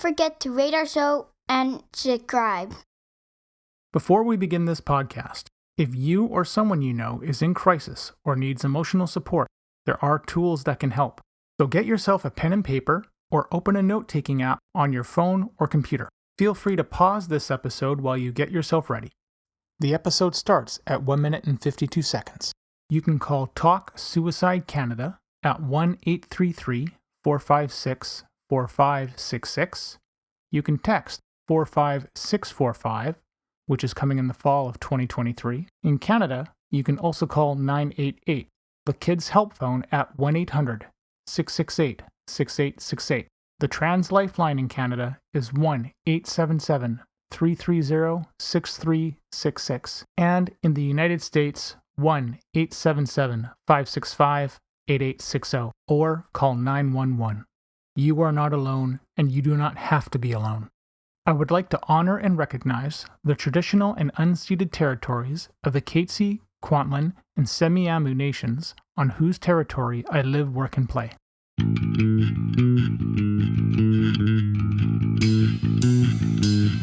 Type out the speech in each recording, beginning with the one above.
forget to rate our show and subscribe. Before we begin this podcast, if you or someone you know is in crisis or needs emotional support, there are tools that can help. So get yourself a pen and paper or open a note-taking app on your phone or computer. Feel free to pause this episode while you get yourself ready. The episode starts at 1 minute and 52 seconds. You can call Talk Suicide Canada at 1-833-456-4566. You can text 45645, which is coming in the fall of 2023. In Canada, you can also call 988, the Kids Help Phone at 1-800-668-6868. The Trans Lifeline in Canada is 1-877-330-6366. And in the United States, 1-877-565-8860, or call 911. You are not alone, and you do not have to be alone. I would like to honor and recognize the traditional and unceded territories of the Katzie, Kwantlen, and Semiahmoo nations on whose territory I live, work, and play.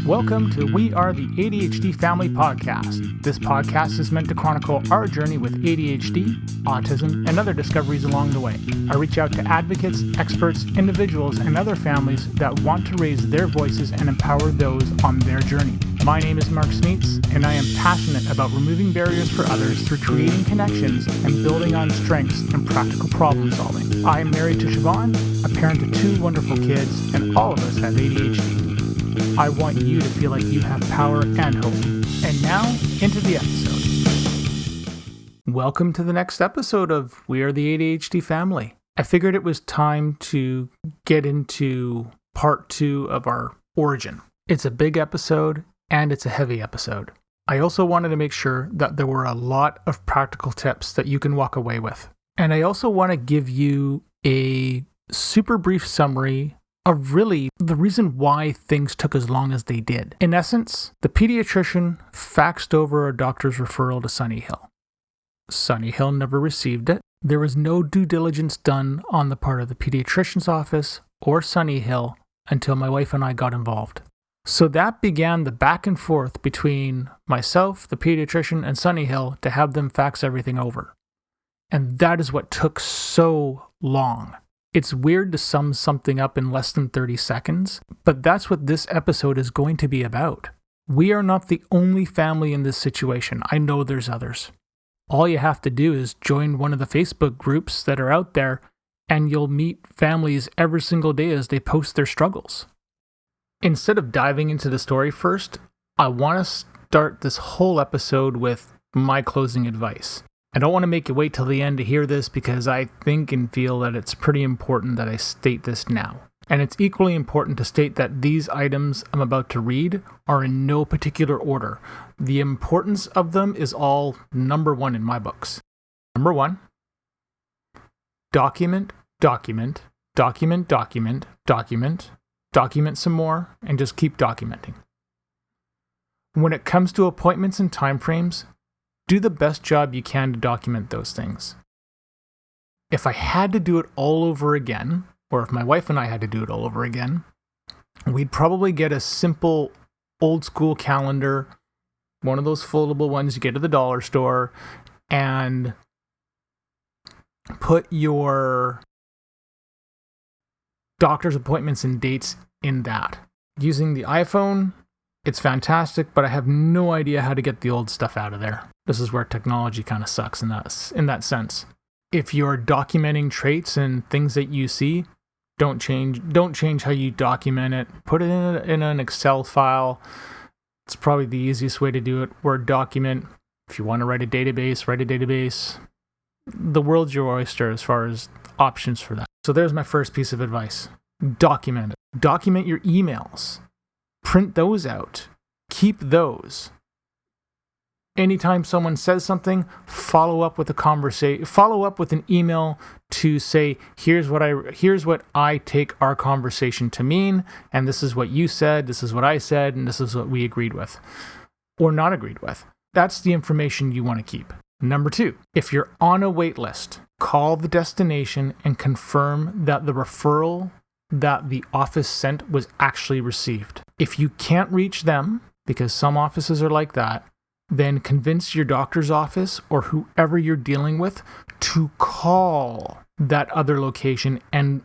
Welcome to We Are the ADHD Family Podcast. This podcast is meant to chronicle our journey with ADHD, autism, and other discoveries along the way. I reach out to advocates, experts, individuals, and other families that want to raise their voices and empower those on their journey. My name is Mark Smeets, and I am passionate about removing barriers for others through creating connections and building on strengths and practical problem solving. I am married to Siobhan, a parent of 2 wonderful kids, and all of us have ADHD. I want you to feel like you have power and hope. And now, into the episode. Welcome to the next episode of We Are the ADHD Family. I figured it was time to get into part 2 of our origin. It's a big episode, and it's a heavy episode. I also wanted to make sure that there were a lot of practical tips that you can walk away with. And I also want to give you a super brief summary of really the reason why things took as long as they did. In essence, the pediatrician faxed over a doctor's referral to Sunny Hill. Sunny Hill never received it. There was no due diligence done on the part of the pediatrician's office or Sunny Hill until my wife and I got involved. So that began the back and forth between myself, the pediatrician, and Sunny Hill to have them fax everything over. And that is what took so long. It's weird to sum something up in less than 30 seconds, but that's what this episode is going to be about. We are not the only family in this situation. I know there's others. All you have to do is join one of the Facebook groups that are out there, and you'll meet families every single day as they post their struggles. Instead of diving into the story first, I want to start this whole episode with my closing advice. I don't want to make you wait till the end to hear this because I think and feel that it's pretty important that I state this now. And it's equally important to state that these items I'm about to read are in no particular order. The importance of them is all number 1 in my books. Number 1, document, document, document, document, document, document some more, and just keep documenting. When it comes to appointments and timeframes, do the best job you can to document those things. If I had to do it all over again, or if my wife and I had to do it all over again, we'd probably get a simple old school calendar, one of those foldable ones you get at the dollar store, and put your doctor's appointments and dates in that. Using the iPhone, it's fantastic, but I have no idea how to get the old stuff out of there. This is where technology kind of sucks in that sense. If you're documenting traits and things that you see, don't change how you document it. Put it in an Excel file. It's probably the easiest way to do it. Word document. If you want to write a database, write a database. The world's your oyster as far as options for that. So there's my first piece of advice. Document it. Document your emails. Print those out. Keep those. Anytime someone says something, follow up with an email to say, here's what I take our conversation to mean, and this is what you said, this is what I said, and this is what we agreed with or not agreed with. That's the information you want to keep. Number 2, if you're on a wait list, call the destination and confirm that the referral that the office sent was actually received. If you can't reach them, because some offices are like that, then convince your doctor's office or whoever you're dealing with to call that other location and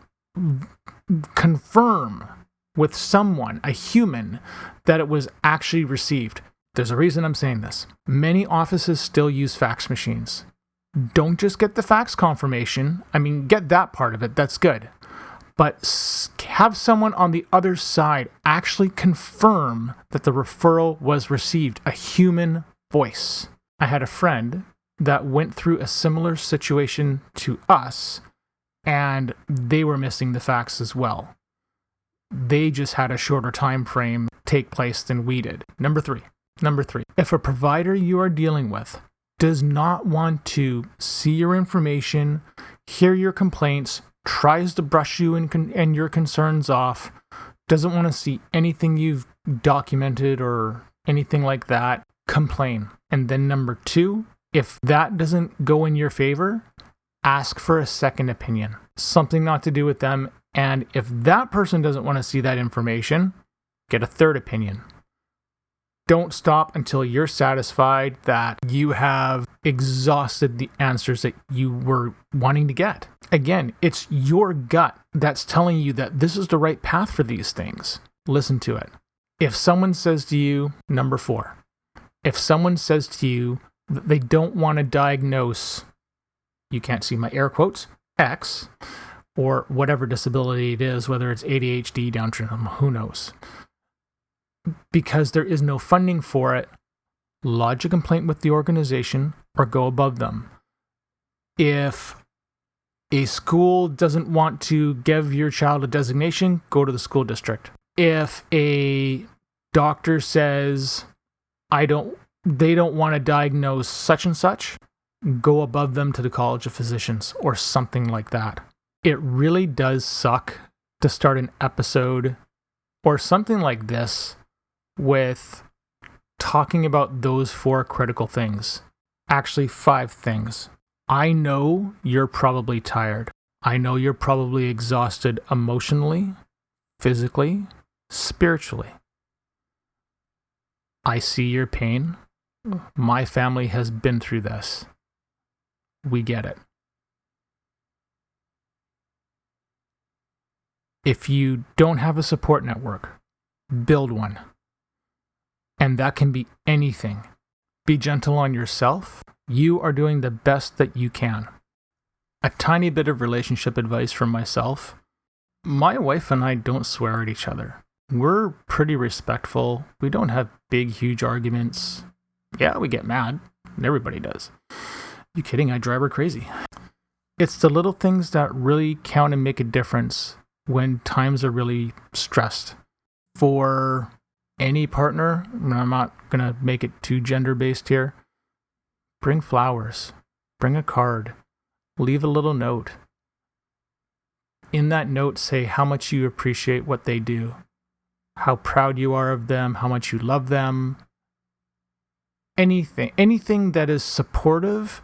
confirm with someone, a human, that it was actually received. There's a reason I'm saying this. Many offices still use fax machines. Don't just get the fax confirmation. I mean, get that part of it. That's good. But have someone on the other side actually confirm that the referral was received. A human voice. I had a friend that went through a similar situation to us, and they were missing the fax as well. They just had a shorter time frame take place than we did. Number three, if a provider you are dealing with does not want to see your information, hear your complaints, tries to brush you and your concerns off, doesn't want to see anything you've documented or anything like that, complain. And then number two, if that doesn't go in your favor, ask for a second opinion. Something not to do with them. And if that person doesn't want to see that information, get a third opinion. Don't stop until you're satisfied that you have exhausted the answers that you were wanting to get. Again, it's your gut that's telling you that this is the right path for these things. Listen to it. If someone says to you, number four, if someone says to you that they don't want to diagnose, you can't see my air quotes, X, or whatever disability it is, whether it's ADHD, Down syndrome, who knows, because there is no funding for it, lodge a complaint with the organization or go above them. If a school doesn't want to give your child a designation, go to the school district. If a doctor says they don't want to diagnose such and such, go above them to the College of Physicians or something like that. It really does suck to start an episode or something like this with talking about those four critical things. Actually, 5 things. I know you're probably tired. I know you're probably exhausted emotionally, physically, spiritually. I see your pain. My family has been through this. We get it. If you don't have a support network, build one. And that can be anything. Be gentle on yourself. You are doing the best that you can. A tiny bit of relationship advice from myself. My wife and I don't swear at each other. We're pretty respectful. We don't have big, huge arguments. Yeah, we get mad. And everybody does. You kidding? I drive her crazy. It's the little things that really count and make a difference when times are really stressed. For any partner, and I'm not going to make it too gender-based here, bring flowers, bring a card, leave a little note. In that note, say how much you appreciate what they do, how proud you are of them, how much you love them. Anything that is supportive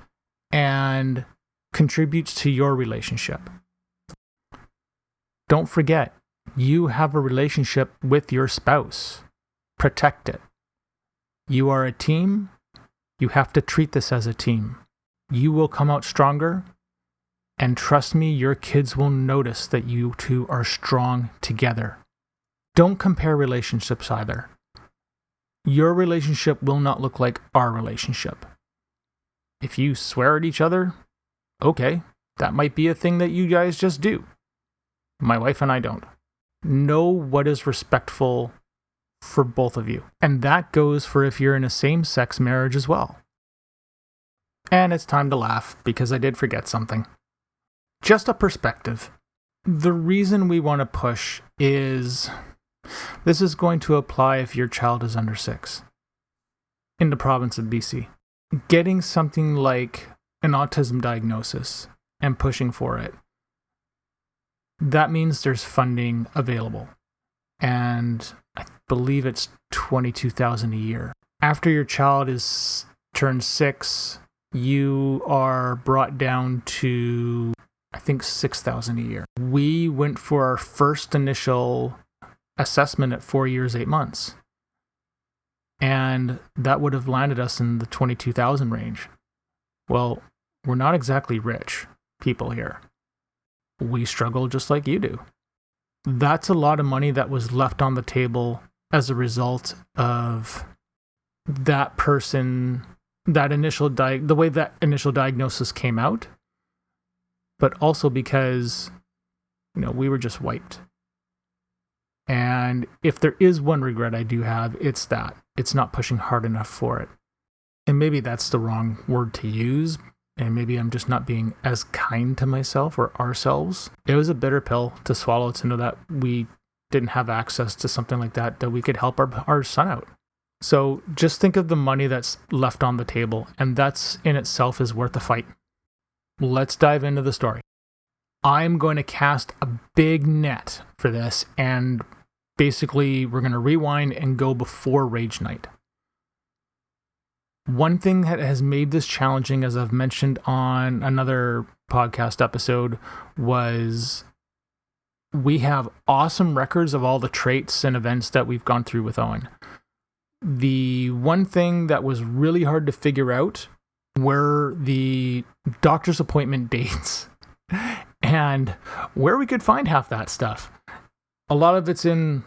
and contributes to your relationship. Don't forget, you have a relationship with your spouse. Protect it. You are a team. You have to treat this as a team. You will come out stronger. And trust me, your kids will notice that you two are strong together. Don't compare relationships either. Your relationship will not look like our relationship. If you swear at each other, okay, that might be a thing that you guys just do. My wife and I don't. Know what is respectful for both of you. And that goes for if you're in a same-sex marriage as well. And it's time to laugh because I did forget something. Just a perspective. The reason we want to push is this is going to apply if your child is under 6 in the province of BC. Getting something like an autism diagnosis and pushing for it, that means there's funding available. And I believe it's $22,000 a year. After your child is turned 6, you are brought down to I think $6,000 a year. We went for our first initial assessment at 4 years, 8 months. And that would have landed us in the 22,000 range. Well, we're not exactly rich people here. We struggle just like you do. That's a lot of money that was left on the table as a result of that person, the way that initial diagnosis came out, but also because, we were just wiped. And if there is one regret I do have, it's that. It's not pushing hard enough for it. And maybe that's the wrong word to use, and maybe I'm just not being as kind to myself or ourselves. It was a bitter pill to swallow to know that we didn't have access to something like that we could help our son out. So just think of the money that's left on the table, and that's in itself is worth a fight. Let's dive into the story. I'm going to cast a big net for this, and basically we're going to rewind and go before Rage Night. One thing that has made this challenging, as I've mentioned on another podcast episode, was we have awesome records of all the traits and events that we've gone through with Owen. The one thing that was really hard to figure out were the doctor's appointment dates and where we could find half that stuff. A lot of it's in,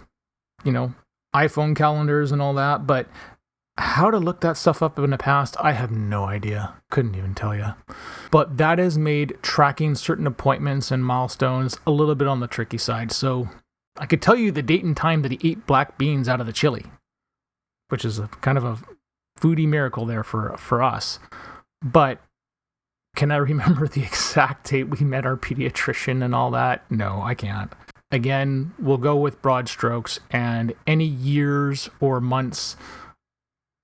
iPhone calendars and all that, but how to look that stuff up in the past, I have no idea. Couldn't even tell you. But that has made tracking certain appointments and milestones a little bit on the tricky side. So I could tell you the date and time that he ate black beans out of the chili, which is kind of a foodie miracle there for us. But can I remember the exact date we met our pediatrician and all that? No, I can't. Again, we'll go with broad strokes, and any years or months,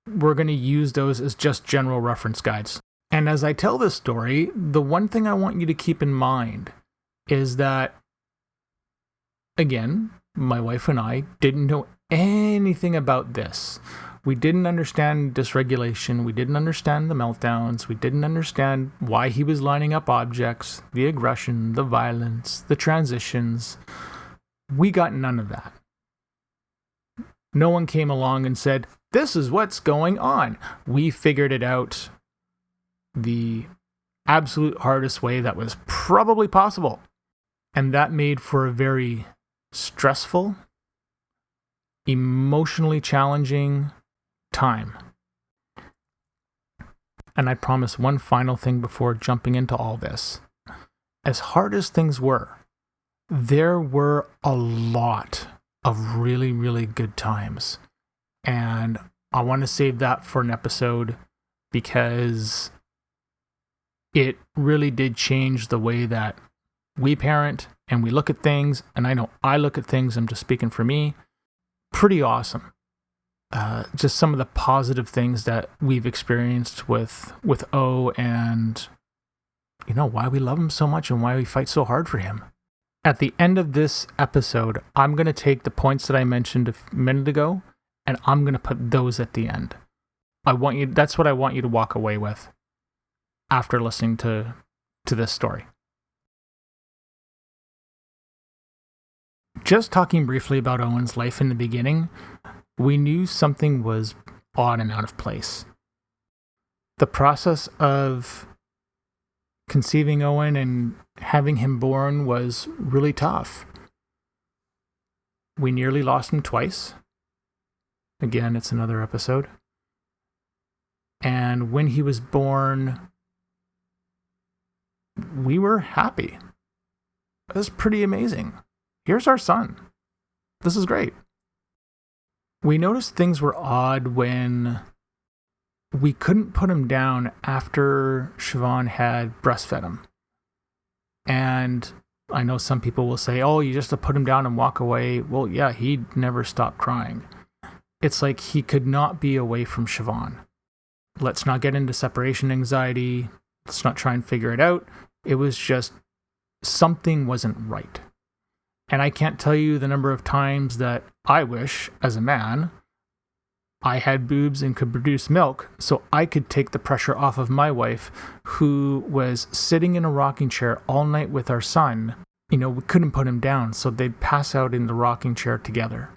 we're going to use those as just general reference guides. And as I tell this story, the one thing I want you to keep in mind is that, again, my wife and I didn't know anything about this. We didn't understand dysregulation. We didn't understand the meltdowns. We didn't understand why he was lining up objects, the aggression, the violence, the transitions. We got none of that. No one came along and said, this is what's going on. We figured it out the absolute hardest way that was probably possible. And that made for a very stressful, emotionally challenging time. And I promise one final thing before jumping into all this. As hard as things were, there were a lot of really, really good times. And I want to save that for an episode because it really did change the way that we parent and we look at things. And I know I look at things, I'm just speaking for me, pretty awesome. Just some of the positive things that we've experienced with O, and why we love him so much and why we fight so hard for him. At the end of this episode, I'm going to take the points that I mentioned a minute ago, and I'm going to put those at the end. That's what I want you to walk away with after listening to this story. Just talking briefly about Owen's life in the beginning, we knew something was odd and out of place. The process of conceiving Owen and having him born was really tough. We nearly lost him twice. Again, it's another episode. And when he was born, we were happy. It was pretty amazing. Here's our son. This is great. We noticed things were odd when we couldn't put him down after Siobhan had breastfed him. And I know some people will say, oh, you just have to put him down and walk away. Well, yeah, he never stopped crying. It's like he could not be away from Siobhan. Let's not get into separation anxiety. Let's not try and figure it out. It was just something wasn't right. And I can't tell you the number of times that I wish, as a man, I had boobs and could produce milk, so I could take the pressure off of my wife, who was sitting in a rocking chair all night with our son. We couldn't put him down, so they'd pass out in the rocking chair together.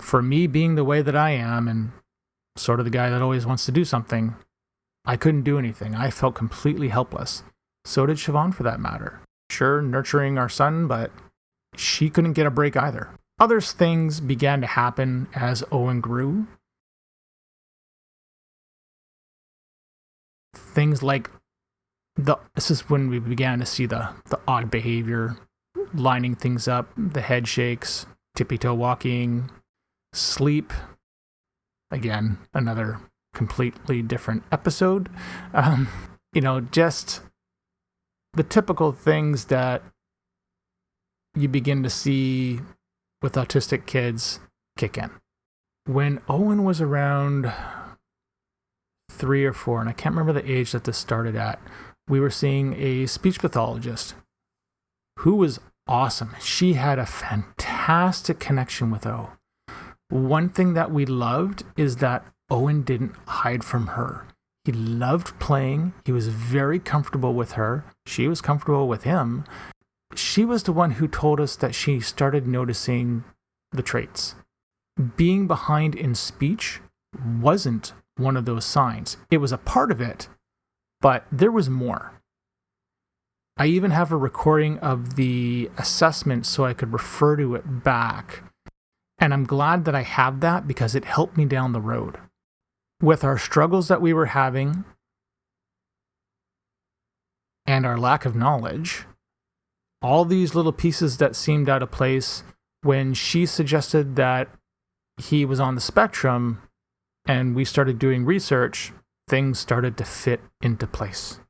For me being the way that I am, and sort of the guy that always wants to do something, I couldn't do anything. I felt completely helpless. So did Siobhan, for that matter. Sure, nurturing our son, but she couldn't get a break either. Other things began to happen as Owen grew. Things like this is when we began to see the odd behavior, lining things up, the head shakes, tippy-toe walking, sleep. Again, another completely different episode. Just the typical things that you begin to see with autistic kids kick in. When Owen was around 3 or 4, and I can't remember the age that this started at, we were seeing a speech pathologist who was awesome. She had a fantastic connection with O. One thing that we loved is that Owen didn't hide from her. He loved playing. He was very comfortable with her. She was comfortable with him. She was the one who told us that she started noticing the traits. Being behind in speech wasn't one of those signs. It was a part of it, but there was more. I even have a recording of the assessment so I could refer to it back. And I'm glad that I have that because it helped me down the road. With our struggles that we were having and our lack of knowledge, all these little pieces that seemed out of place, when she suggested that he was on the spectrum and we started doing research, things started to fit into place.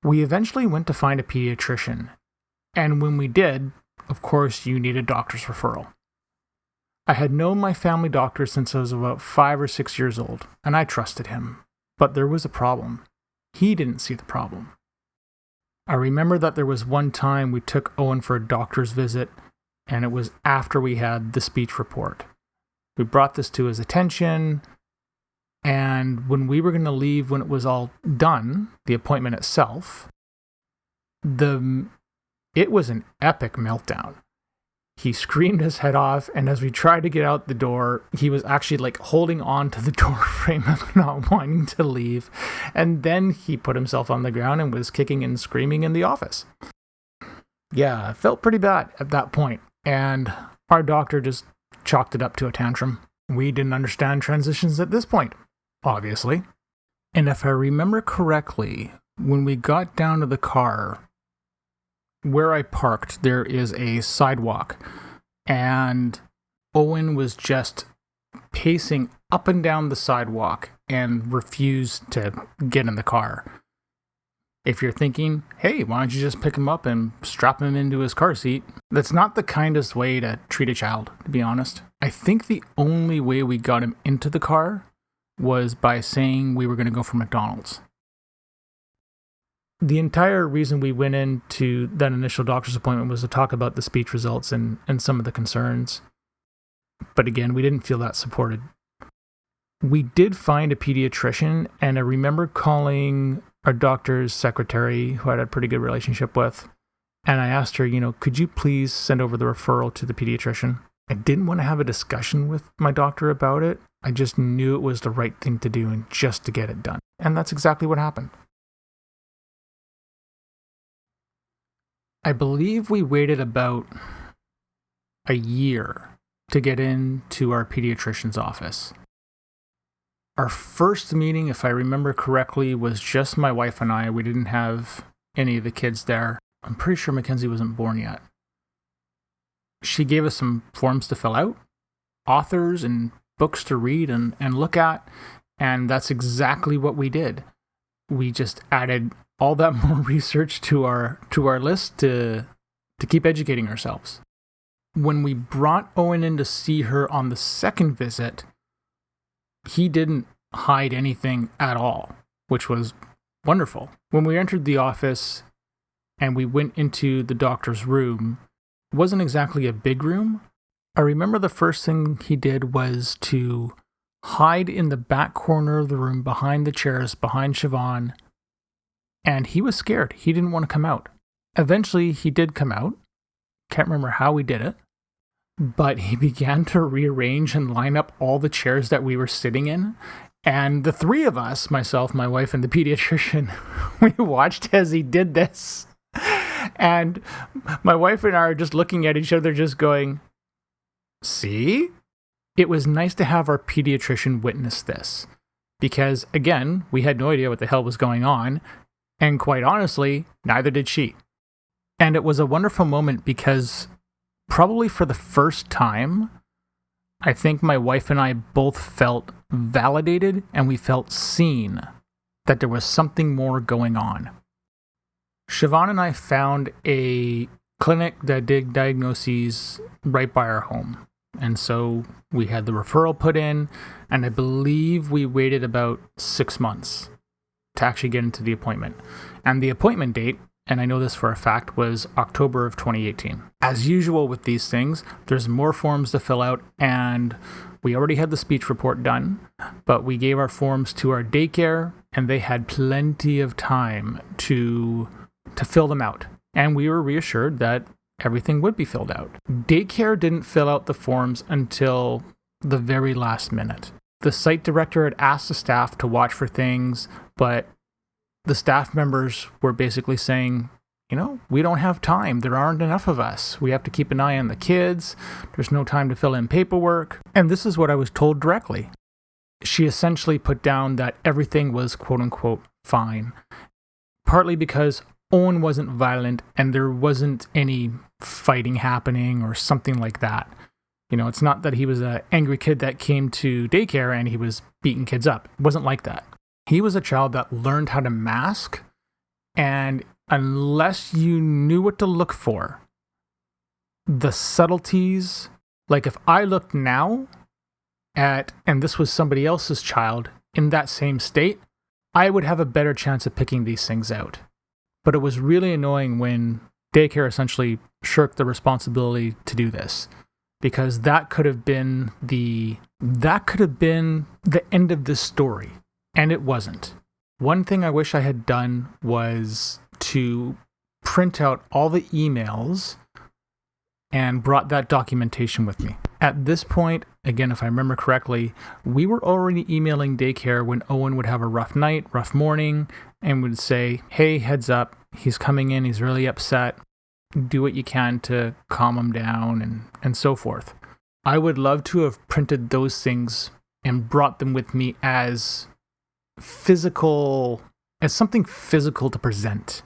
We eventually went to find a pediatrician, and when we did, of course, you need a doctor's referral. I had known my family doctor since I was about 5 or 6 years old, and I trusted him. But there was a problem. He didn't see the problem. I remember that there was one time we took Owen for a doctor's visit, and it was after we had the speech report. We brought this to his attention, and when we were going to leave, when it was all done, the appointment itself, it was an epic meltdown. He screamed his head off, and as we tried to get out the door, he was actually holding on to the door frame of not wanting to leave. And then he put himself on the ground and was kicking and screaming in the office. Yeah, I felt pretty bad at that point. And our doctor just chalked it up to a tantrum. We didn't understand transitions at this point, obviously. And if I remember correctly, when we got down to the car, where I parked, there is a sidewalk, and Owen was just pacing up and down the sidewalk and refused to get in the car. If you're thinking, hey, why don't you just pick him up and strap him into his car seat? That's not the kindest way to treat a child, to be honest. I think the only way we got him into the car was by saying we were going to go for McDonald's. The entire reason we went into that initial doctor's appointment was to talk about the speech results and some of the concerns. But again, we didn't feel that supported. We did find a pediatrician, and I remember calling our doctor's secretary, who I had a pretty good relationship with, and I asked her, could you please send over the referral to the pediatrician? I didn't want to have a discussion with my doctor about it. I just knew it was the right thing to do and just to get it done. And that's exactly what happened. I believe we waited about a year to get into our pediatrician's office. Our first meeting, if I remember correctly, was just my wife and I. We didn't have any of the kids there. I'm pretty sure Mackenzie wasn't born yet. She gave us some forms to fill out, authors and books to read and look at, and that's exactly what we did. We just added all that more research to our list to keep educating ourselves. When we brought Owen in to see her on the second visit, he didn't hide anything at all, which was wonderful. When we entered the office and we went into the doctor's room, wasn't exactly a big room. I remember the first thing he did was to hide in the back corner of the room behind the chairs, behind Siobhan, and he was scared. He didn't want to come out. Eventually, he did come out. Can't remember how he did it, but he began to rearrange and line up all the chairs that we were sitting in. And the three of us, myself, my wife, and the pediatrician, we watched as he did this. And my wife and I are just looking at each other, just going, see? It was nice to have our pediatrician witness this. Because, again, we had no idea what the hell was going on. And quite honestly, neither did she. And it was a wonderful moment because probably for the first time, I think my wife and I both felt validated and we felt seen, that there was something more going on. Siobhan and I found a clinic that did diagnoses right by our home. And so we had the referral put in, and I believe we waited about 6 months to actually get into the appointment. And the appointment date, and I know this for a fact, was October of 2018. As usual with these things, there's more forms to fill out, and we already had the speech report done, but we gave our forms to our daycare, and they had plenty of time to fill them out. And we were reassured that everything would be filled out. Daycare didn't fill out the forms until the very last minute. The site director had asked the staff to watch for things, but the staff members were basically saying, we don't have time. There aren't enough of us. We have to keep an eye on the kids. There's no time to fill in paperwork. And this is what I was told directly. She essentially put down that everything was quote unquote fine, partly because Owen wasn't violent and there wasn't any fighting happening or something like that. It's not that he was an angry kid that came to daycare and he was beating kids up. It wasn't like that. He was a child that learned how to mask, and unless you knew what to look for, the subtleties, like if I looked now at, and this was somebody else's child in that same state, I would have a better chance of picking these things out. But it was really annoying when daycare essentially shirked the responsibility to do this, because that could have been the end of this story, and it wasn't. One thing I wish I had done was to print out all the emails and brought that documentation with me. At this point, again, if I remember correctly, we were already emailing daycare when Owen would have a rough night, rough morning, and would say, hey, heads up, he's coming in, he's really upset. Do what you can to calm him down and so forth. I would love to have printed those things and brought them with me as something physical to present.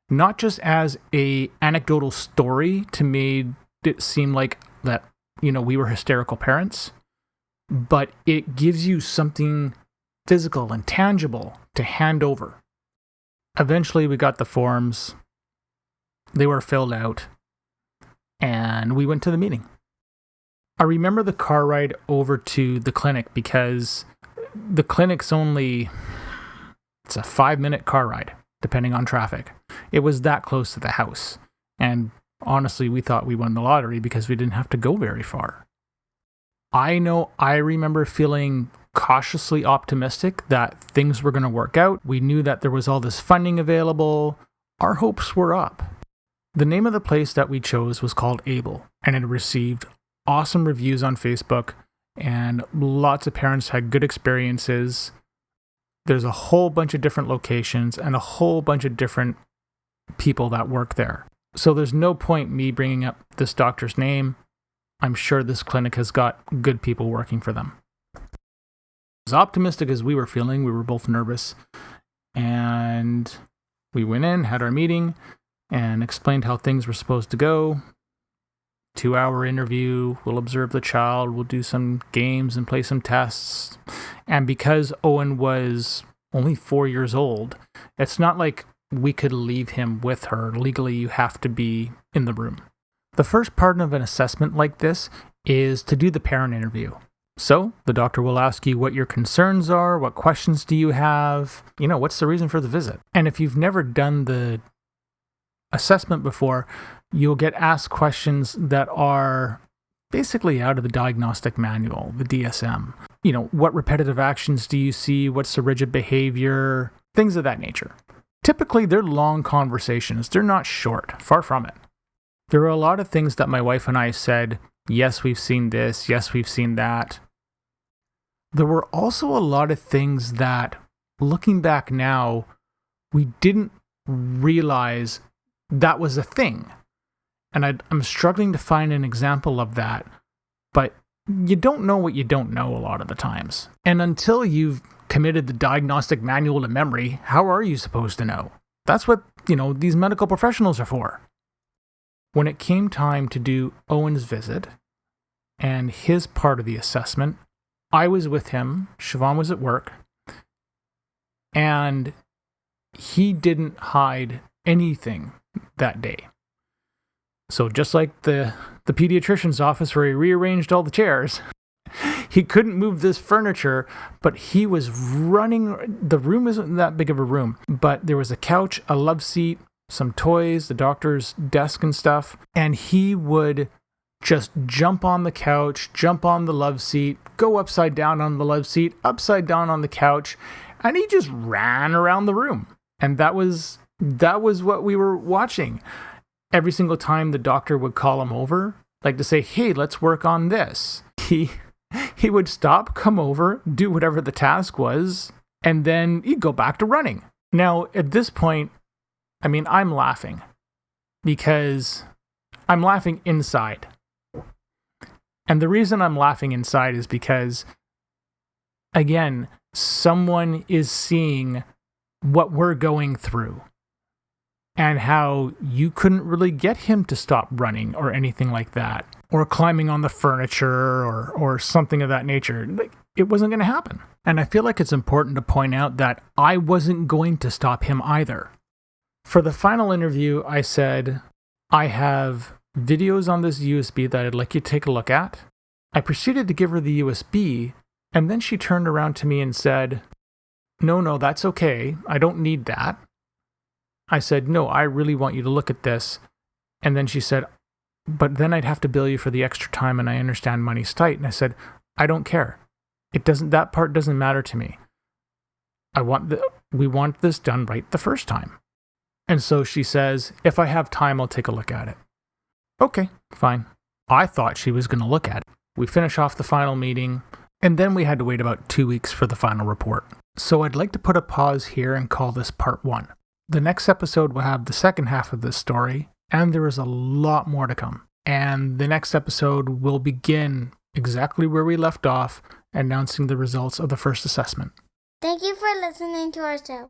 Not just as a anecdotal story to make it seem like that, we were hysterical parents, but it gives you something physical and tangible to hand over. Eventually we got the forms. They were filled out, and we went to the meeting. I remember the car ride over to the clinic because the clinic's it's a 5-minute car ride, depending on traffic. It was that close to the house. And honestly, we thought we won the lottery because we didn't have to go very far. I remember feeling cautiously optimistic that things were going to work out. We knew that there was all this funding available. Our hopes were up. The name of the place that we chose was called Able, and it received awesome reviews on Facebook, and lots of parents had good experiences. There's a whole bunch of different locations and a whole bunch of different people that work there. So there's no point me bringing up this doctor's name. I'm sure this clinic has got good people working for them. As optimistic as we were feeling, we were both nervous. And we went in, had our meeting, and explained how things were supposed to go. 2-hour interview, we'll observe the child, we'll do some games and play some tests. And because Owen was only 4 years old, it's not like we could leave him with her. Legally, you have to be in the room. The first part of an assessment like this is to do the parent interview. So the doctor will ask you what your concerns are, what questions do you have, what's the reason for the visit. And if you've never done the assessment before, you'll get asked questions that are basically out of the diagnostic manual, the DSM. What repetitive actions do you see? What's the rigid behavior? Things of that nature. Typically, they're long conversations. They're not short, far from it. There are a lot of things that my wife and I said, yes, we've seen this, yes, we've seen that. There were also a lot of things that, looking back now, we didn't realize that was a thing. And I'm struggling to find an example of that, but you don't know what you don't know a lot of the times. And until you've committed the diagnostic manual to memory, how are you supposed to know? That's what, these medical professionals are for. When it came time to do Owen's visit and his part of the assessment, I was with him, Siobhan was at work, and he didn't hide anything that day. So just like the pediatrician's office where he rearranged all the chairs, he couldn't move this furniture, but he was running. The room isn't that big of a room, but there was a couch, a love seat, some toys, the doctor's desk and stuff, and he would just jump on the couch, jump on the love seat, go upside down on the love seat, upside down on the couch, and he just ran around the room. And that was what we were watching. Every single time the doctor would call him over, like to say, hey, let's work on this. He would stop, come over, do whatever the task was, and then he'd go back to running. Now, at this point, I'm laughing because I'm laughing inside. And the reason I'm laughing inside is because, again, someone is seeing what we're going through and how you couldn't really get him to stop running or anything like that, or climbing on the furniture or something of that nature. It wasn't going to happen. And I feel like it's important to point out that I wasn't going to stop him either. For the final interview, I said, I have videos on this USB that I'd like you to take a look at. I proceeded to give her the USB, and then she turned around to me and said, no, that's okay. I don't need that. I said, no, I really want you to look at this. And then she said, but then I'd have to bill you for the extra time, and I understand money's tight. And I said, I don't care. That part doesn't matter to me. We want this done right the first time. And so she says, if I have time, I'll take a look at it. Okay, fine. I thought she was going to look at it. We finish off the final meeting, and then we had to wait about 2 weeks for the final report. So I'd like to put a pause here and call this part 1. The next episode will have the second half of this story, and there is a lot more to come. And the next episode will begin exactly where we left off, announcing the results of the first assessment. Thank you for listening to our show.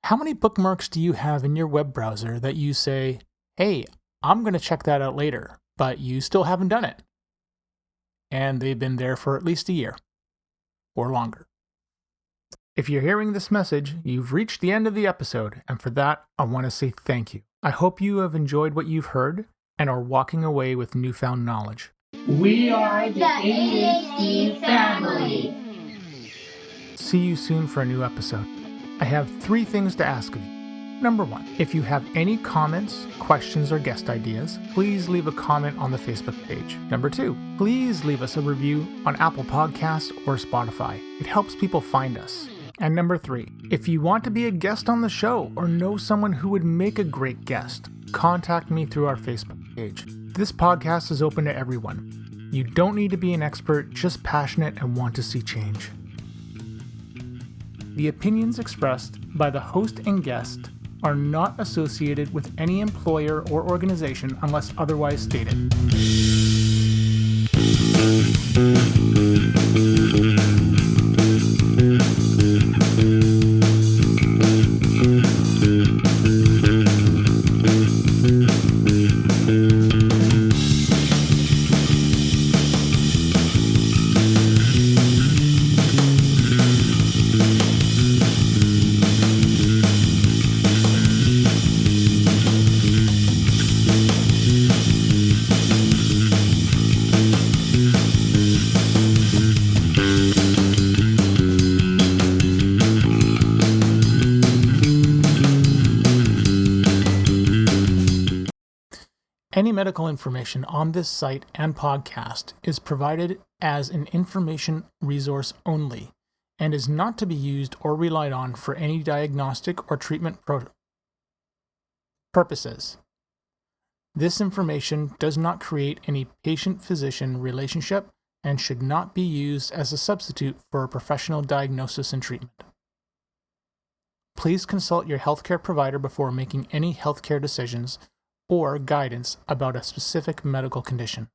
How many bookmarks do you have in your web browser that you say, hey, I'm going to check that out later, but you still haven't done it? And they've been there for at least a year or longer. If you're hearing this message, you've reached the end of the episode, and for that, I want to say thank you. I hope you have enjoyed what you've heard and are walking away with newfound knowledge. We are the ADHD family. See you soon for a new episode. I have 3 things to ask of you. Number 1, if you have any comments, questions, or guest ideas, please leave a comment on the Facebook page. Number 2, please leave us a review on Apple Podcasts or Spotify. It helps people find us. And number 3, if you want to be a guest on the show or know someone who would make a great guest, contact me through our Facebook page. This podcast is open to everyone. You don't need to be an expert, just passionate and want to see change. The opinions expressed by the host and guest are not associated with any employer or organization unless otherwise stated. Any medical information on this site and podcast is provided as an information resource only and is not to be used or relied on for any diagnostic or treatment purposes. This information does not create any patient-physician relationship and should not be used as a substitute for a professional diagnosis and treatment. Please consult your healthcare provider before making any healthcare decisions or guidance about a specific medical condition.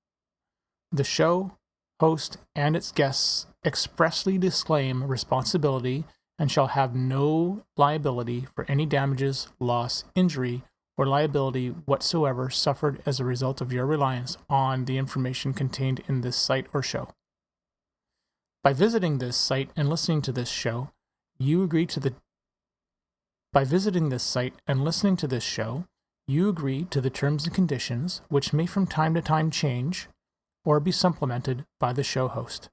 The show, host, and its guests expressly disclaim responsibility and shall have no liability for any damages, loss, injury, or liability whatsoever suffered as a result of your reliance on the information contained in this site or show. By visiting this site and listening to this show, you agree to the terms and conditions, which may from time to time change or be supplemented by the show host.